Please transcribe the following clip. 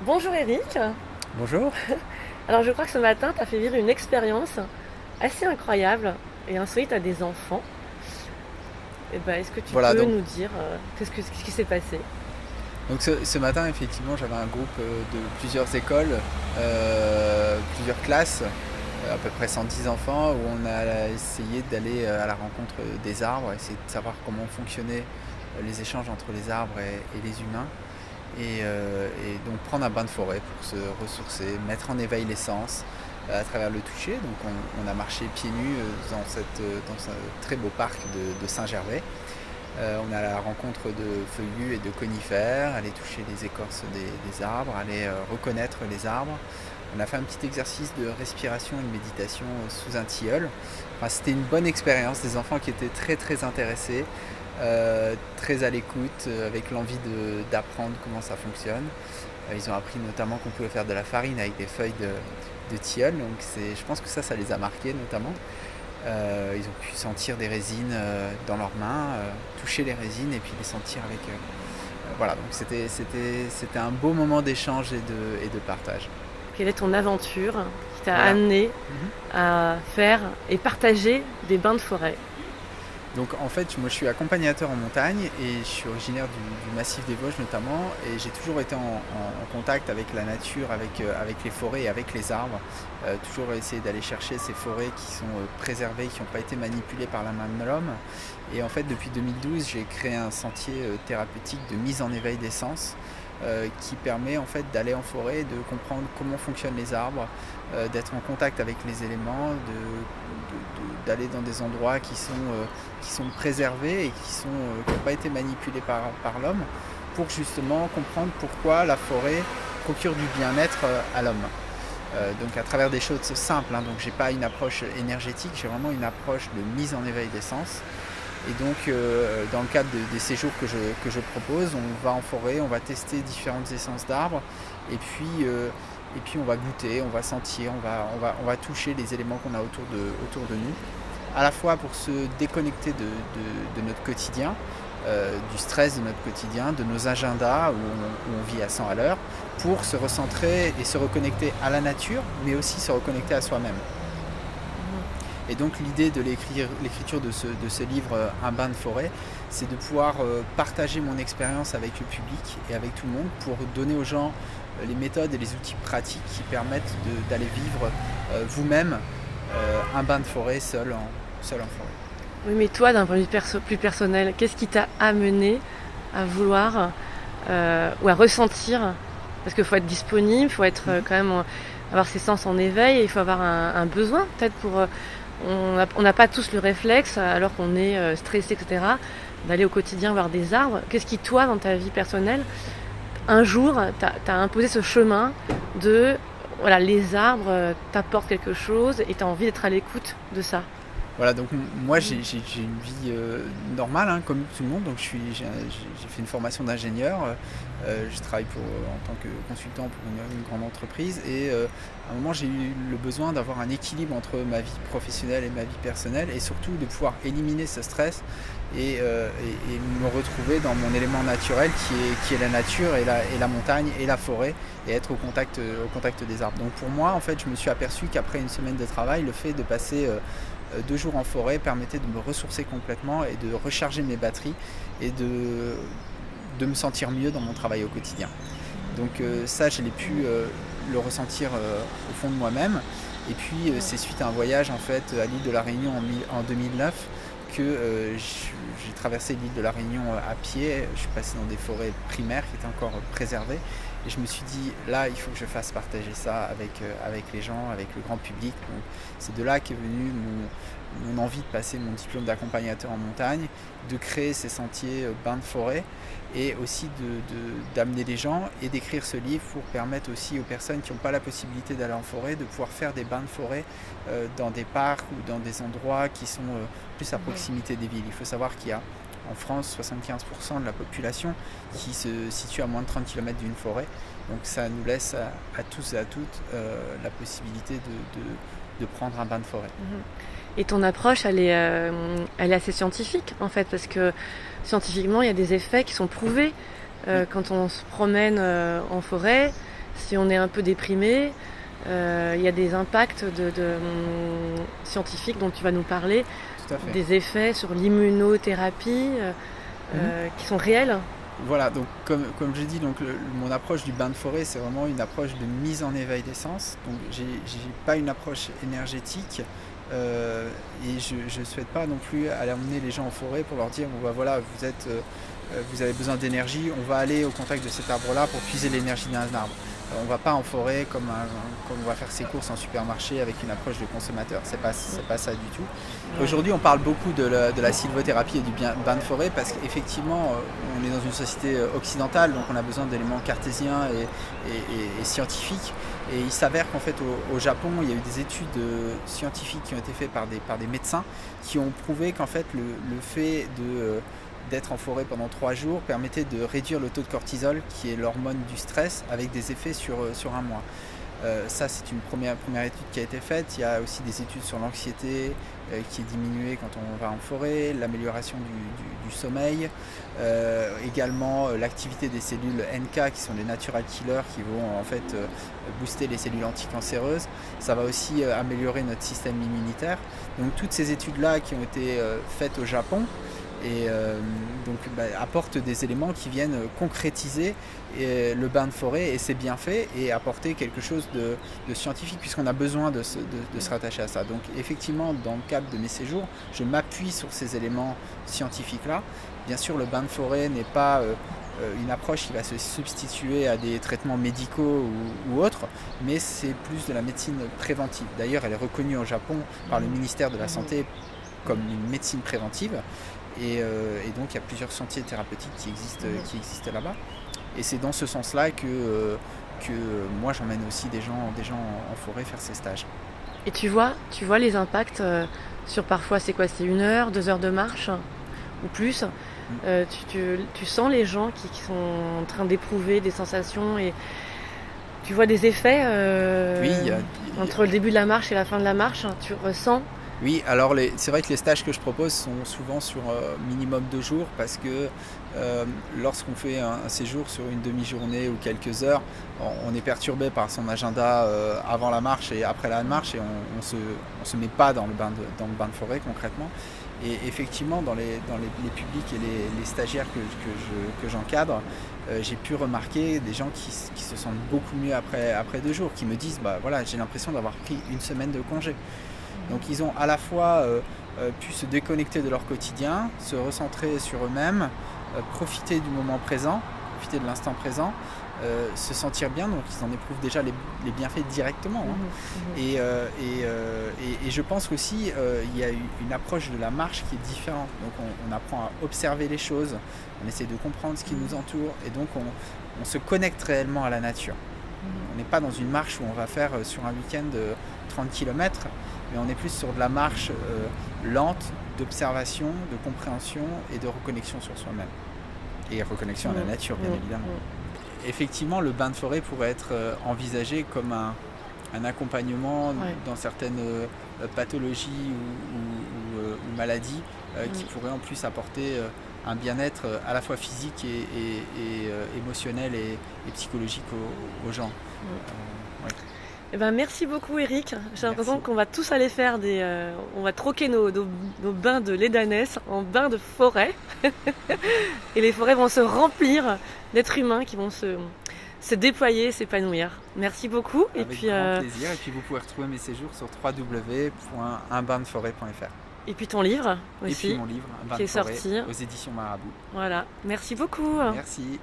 Bonjour Eric. Bonjour. Alors je crois que ce matin, tu as fait vivre une expérience assez incroyable et insolite à des enfants. Est-ce que tu Voilà, peux donc, nous dire qu'est-ce qui s'est passé? ce matin, effectivement, j'avais un groupe de plusieurs écoles, plusieurs classes, à peu près 110 enfants, où on a essayé d'aller à la rencontre des arbres, essayer de savoir comment fonctionnaient les échanges entre les arbres et les humains, et donc prendre un bain de forêt pour se ressourcer, mettre en éveil les sens à travers le toucher. Donc on a marché pieds nus dans ce très beau parc de Saint-Gervais. On est à la rencontre de feuillus et de conifères, aller toucher les écorces des arbres, aller reconnaître les arbres. On a fait un petit exercice de respiration et de méditation sous un tilleul. Enfin, c'était une bonne expérience, des enfants qui étaient très très intéressés, très à l'écoute, avec l'envie d'apprendre comment ça fonctionne. Ils ont appris notamment qu'on pouvait faire de la farine avec des feuilles de tilleul, donc je pense que ça les a marqués notamment. Ils ont pu sentir des résines dans leurs mains, toucher les résines et puis les sentir avec eux. Voilà, donc c'était un beau moment d'échange et de partage. Quelle est ton aventure qui t'a Voilà. amené Mhm. à faire et partager des bains de forêt? Donc en fait, moi je suis accompagnateur en montagne et je suis originaire du massif des Vosges notamment, et j'ai toujours été en contact avec la nature, avec les forêts et avec les arbres. Toujours essayer d'aller chercher ces forêts qui sont préservées, qui n'ont pas été manipulées par la main de l'homme. Et en fait, depuis 2012, j'ai créé un sentier thérapeutique de mise en éveil des sens, qui permet en fait d'aller en forêt, de comprendre comment fonctionnent les arbres, d'être en contact avec les éléments, d'aller dans des endroits qui sont préservés et qui n'ont pas été manipulés par l'homme, pour justement comprendre pourquoi la forêt procure du bien-être à l'homme. Donc à travers des choses simples, hein. Donc j'ai pas une approche énergétique, j'ai vraiment une approche de mise en éveil des sens. Et donc dans le cadre des séjours que je propose, on va en forêt, on va tester différentes essences d'arbres, et puis on va goûter, on va sentir, on va toucher les éléments qu'on a autour de nous, à la fois pour se déconnecter de notre quotidien, du stress de notre quotidien, de nos agendas où on vit à 100 à l'heure, pour se recentrer et se reconnecter à la nature, mais aussi se reconnecter à soi-même. Et donc l'idée de l'écriture de ce livre, Un bain de forêt, c'est de pouvoir partager mon expérience avec le public et avec tout le monde, pour donner aux gens les méthodes et les outils pratiques qui permettent d'aller vivre vous-même un bain de forêt seul en forêt. Oui, mais toi, d'un point de vue plus personnel, qu'est-ce qui t'a amené à vouloir ou à ressentir? Parce qu'il faut être disponible, il faut être quand même avoir ses sens en éveil, et il faut avoir un besoin peut-être pour. On n'a pas tous le réflexe, alors qu'on est stressé, etc., d'aller au quotidien voir des arbres. Qu'est-ce qui, toi, dans ta vie personnelle, un jour, t'as imposé ce chemin de, voilà, les arbres t'apportent quelque chose et t'as envie d'être à l'écoute de ça? Voilà, donc moi j'ai une vie normale, hein, comme tout le monde. Donc j'ai fait une formation d'ingénieur, je travaille en tant que consultant pour une grande entreprise, et à un moment j'ai eu le besoin d'avoir un équilibre entre ma vie professionnelle et ma vie personnelle, et surtout de pouvoir éliminer ce stress et me retrouver dans mon élément naturel qui est la nature et la montagne et la forêt, et être au contact des arbres. Donc pour moi, en fait, je me suis aperçu qu'après une semaine de travail, le fait de passer 2 jours en forêt permettait de me ressourcer complètement et de recharger mes batteries, et de me sentir mieux dans mon travail au quotidien. Donc ça, je l'ai pu le ressentir au fond de moi-même. Et puis c'est suite à un voyage en fait à l'île de la Réunion en 2009 que j'ai traversé l'île de la Réunion à pied. Je suis passé dans des forêts primaires qui étaient encore préservées. Et je me suis dit, là, il faut que je fasse partager ça avec les gens, avec le grand public. Donc, c'est de là qu'est venue mon envie de passer mon diplôme d'accompagnateur en montagne, de créer ces sentiers bains de forêt, et aussi d'amener les gens et d'écrire ce livre pour permettre aussi aux personnes qui n'ont pas la possibilité d'aller en forêt de pouvoir faire des bains de forêt dans des parcs ou dans des endroits qui sont plus à proximité des villes. Il faut savoir qu'il y a en France 75% de la population qui se situe à moins de 30 km d'une forêt. Donc ça nous laisse à tous et à toutes la possibilité de prendre un bain de forêt. Et ton approche, elle est assez scientifique, en fait, parce que scientifiquement, il y a des effets qui sont prouvés quand on se promène en forêt. si on est un peu déprimé, il y a des impacts scientifiques dont tu vas nous parler, Tout à fait. des effets sur l'immunothérapie qui sont réels. Voilà, donc comme j'ai dit, donc mon approche du bain de forêt, c'est vraiment une approche de mise en éveil des sens. Donc j'ai pas une approche énergétique et je ne souhaite pas non plus aller emmener les gens en forêt pour leur dire bon, bah, voilà, vous avez besoin d'énergie, on va aller au contact de cet arbre-là pour puiser l'énergie d'un arbre. On ne va pas en forêt comme on va faire ses courses en supermarché avec une approche de consommateur. C'est pas ça du tout. Aujourd'hui, on parle beaucoup de la sylvothérapie et du bain de forêt parce qu'effectivement, on est dans une société occidentale, donc on a besoin d'éléments cartésiens et scientifiques. Et il s'avère qu'en fait, au Japon, il y a eu des études scientifiques qui ont été faites par des médecins qui ont prouvé qu'en fait, le fait d'être en forêt pendant 3 jours permettait de réduire le taux de cortisol, qui est l'hormone du stress, avec des effets sur un mois. Ça, c'est une première étude qui a été faite. Il y a aussi des études sur l'anxiété qui est diminuée quand on va en forêt, l'amélioration du sommeil, également l'activité des cellules NK, qui sont des natural killers, qui vont en fait booster les cellules anticancéreuses. Ça va aussi améliorer notre système immunitaire. Donc toutes ces études-là qui ont été faites au Japon, et apporte des éléments qui viennent concrétiser le bain de forêt et ses bienfaits et apporter quelque chose de scientifique puisqu'on a besoin de se rattacher à ça. Donc effectivement, dans le cadre de mes séjours, je m'appuie sur ces éléments scientifiques-là. Bien sûr, le bain de forêt n'est pas une approche qui va se substituer à des traitements médicaux ou autres, mais c'est plus de la médecine préventive. D'ailleurs, elle est reconnue au Japon par le ministère de la Santé comme une médecine préventive. Et donc il y a plusieurs sentiers thérapeutiques qui existent là-bas. Et c'est dans ce sens-là que moi j'emmène aussi des gens en forêt faire ces stages. Et tu vois les impacts sur parfois, c'est quoi, c'est 1 heure, 2 heures de marche ou plus. Tu sens les gens qui sont en train d'éprouver des sensations et tu vois des effets Oui, entre le début de la marche et la fin de la marche, tu ressens. Oui, alors c'est vrai que les stages que je propose sont souvent sur minimum 2 jours parce que lorsqu'on fait un séjour sur une demi-journée ou quelques heures, on est perturbé par son agenda avant la marche et après la marche et on se met pas dans le bain de forêt concrètement. Et effectivement, dans les publics et les stagiaires que j'encadre, j'ai pu remarquer des gens qui se sentent beaucoup mieux après 2 jours, qui me disent bah voilà, j'ai l'impression d'avoir pris 1 semaine de congé. Donc ils ont à la fois pu se déconnecter de leur quotidien, se recentrer sur eux-mêmes, profiter du moment présent, profiter de l'instant présent, se sentir bien, donc ils en éprouvent déjà les bienfaits directement. Et je pense qu'aussi il y a une approche de la marche qui est différente. Donc on apprend à observer les choses, on essaie de comprendre ce qui nous entoure et donc on se connecte réellement à la nature. On n'est pas dans une marche où on va faire sur un week-end 30 km, mais on est plus sur de la marche lente, d'observation, de compréhension et de reconnexion sur soi-même. Et reconnexion à la nature, bien évidemment. Effectivement, le bain de forêt pourrait être envisagé comme un accompagnement dans certaines pathologies ou maladies qui pourraient en plus apporter un bien-être à la fois physique et émotionnel et psychologique aux gens. Eh ben, merci beaucoup Eric, j'ai l'impression qu'on va tous aller faire on va troquer nos bains de Ledanès en bains de forêt et les forêts vont se remplir d'êtres humains qui vont se déployer, s'épanouir. Merci beaucoup. Avec grand plaisir, et puis vous pouvez retrouver mes séjours sur www.unbaindeforêt.fr. Et puis ton livre aussi, et puis mon livre, Un bain qui de est forêt, sorti aux éditions Marabout. Voilà, merci beaucoup. Merci.